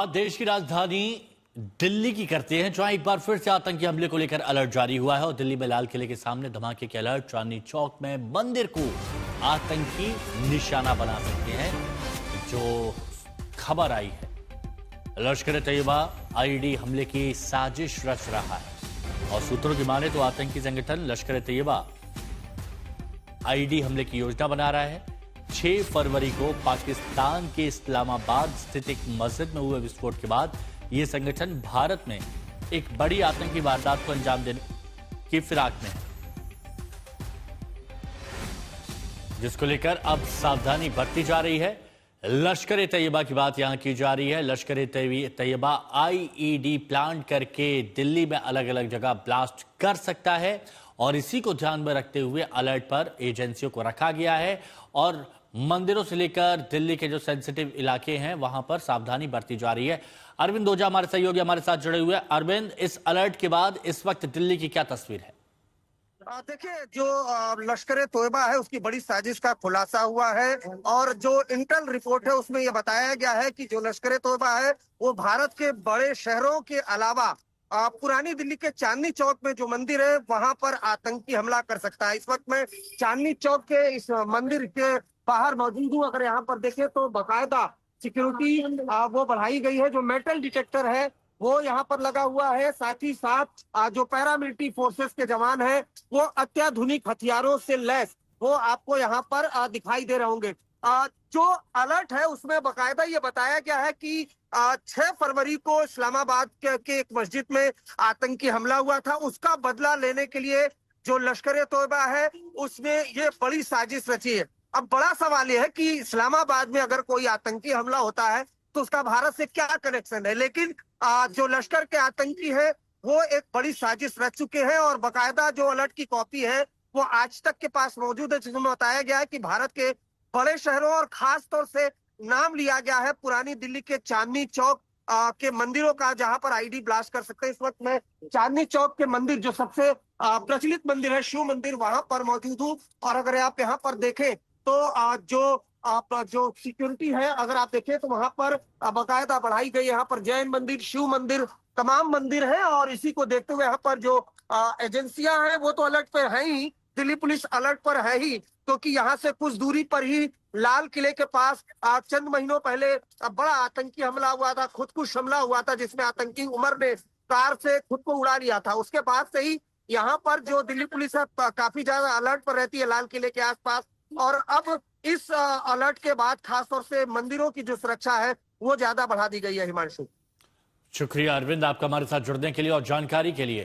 बात देश की राजधानी दिल्ली की करते हैं, जहां एक बार फिर से आतंकी हमले को लेकर अलर्ट जारी हुआ है और दिल्ली में लाल किले के सामने धमाके के अलर्ट। चांदनी चौक में मंदिर को आतंकी निशाना बना सकते हैं, जो खबर आई है। लश्कर तैयबा आईईडी हमले की साजिश रच रहा है और सूत्रों की माने तो आतंकी संगठन लश्कर तैयबा आईईडी हमले की योजना बना रहा है। 6 फरवरी को पाकिस्तान के इस्लामाबाद स्थित एक मस्जिद में हुए विस्फोट के बाद यह संगठन भारत में एक बड़ी आतंकी वारदात को अंजाम देने की फिराक में है, जिसको लेकर अब सावधानी बरती जा रही है। लश्कर तैयबा की बात यहां की जा रही है। लश्कर तैयबा आईईडी प्लांट करके दिल्ली में अलग अलग जगह ब्लास्ट कर सकता है और इसी को ध्यान में रखते हुए अलर्ट पर एजेंसियों को रखा गया है और मंदिरों से लेकर दिल्ली के जो सेंसिटिव इलाके हैं वहां पर सावधानी बरती जा रही है। अरविंद ओझा हमारे सहयोगी हमारे साथ जुड़े हुए हैं। अरविंद, इस अलर्ट के बाद इस वक्त दिल्ली की क्या तस्वीर है? देखिए, जो लश्कर तोयबा है उसकी बड़ी साजिश का खुलासा हुआ है और जो इंटेल रिपोर्ट है उसमें यह बताया गया है कि जो लश्कर तोयबा है वो भारत के बड़े शहरों के अलावा पुरानी दिल्ली के चांदनी चौक में जो मंदिर है वहां पर आतंकी हमला कर सकता है। इस वक्त मैं चांदनी चौक के इस मंदिर के बाहर मौजूद हूँ। अगर यहाँ पर देखें तो बाकायदा सिक्योरिटी वो बढ़ाई गई है। जो मेटल डिटेक्टर है वो यहाँ पर लगा हुआ है। साथ ही साथ जो पैरामिलिट्री फोर्सेस के जवान हैं वो अत्याधुनिक हथियारों से लैस वो आपको यहाँ पर दिखाई दे रहे होंगे। जो अलर्ट है उसमें बकायदा ये बताया गया है कि 6 फरवरी को इस्लामाबाद के एक मस्जिद में आतंकी हमला हुआ था। उसका बदला लेने के लिए जो लश्कर तोयबा है उसने ये बड़ी साजिश रची है। अब बड़ा सवाल यह है कि इस्लामाबाद में अगर कोई आतंकी हमला होता है तो उसका भारत से क्या कनेक्शन है, लेकिन जो लश्कर के आतंकी है वो एक बड़ी साजिश रच चुके हैं और बकायदा जो अलर्ट की कॉपी है वो आज तक के पास मौजूद है, जिसमें बताया गया है कि भारत के बड़े शहरों और खास तौर से नाम लिया गया है पुरानी दिल्ली के चांदनी चौक के मंदिरों का, जहां पर आईडी ब्लास्ट कर सकते हैं। इस वक्त मैं चांदनी चौक के मंदिर जो सबसे प्रचलित मंदिर है शिव मंदिर वहां पर मौजूद हूँ और अगर आप यहाँ पर देखें तो जो सिक्योरिटी है अगर आप देखें तो वहां पर बाकायदा बढ़ाई गई। यहाँ पर जैन मंदिर, शिव मंदिर, तमाम मंदिर है और इसी को देखते हुए यहाँ पर जो एजेंसियां हैं वो तो अलर्ट पर है ही, दिल्ली पुलिस अलर्ट पर है ही, क्योंकि यहाँ से कुछ दूरी पर ही लाल किले के पास चंद महीनों पहले बड़ा आतंकी हमला हुआ था, खुदकुश हमला हुआ था, जिसमें आतंकी उमर ने कार से खुद को उड़ा लिया था। उसके बाद से ही यहाँ पर जो दिल्ली पुलिस है काफी ज्यादा अलर्ट पर रहती है लाल किले के आसपास और अब इस अलर्ट के बाद खासतौर से मंदिरों की जो सुरक्षा है वो ज्यादा बढ़ा दी गई है। हिमांशु, शुक्रिया अरविंद आपका हमारे साथ जुड़ने के लिए और जानकारी के लिए।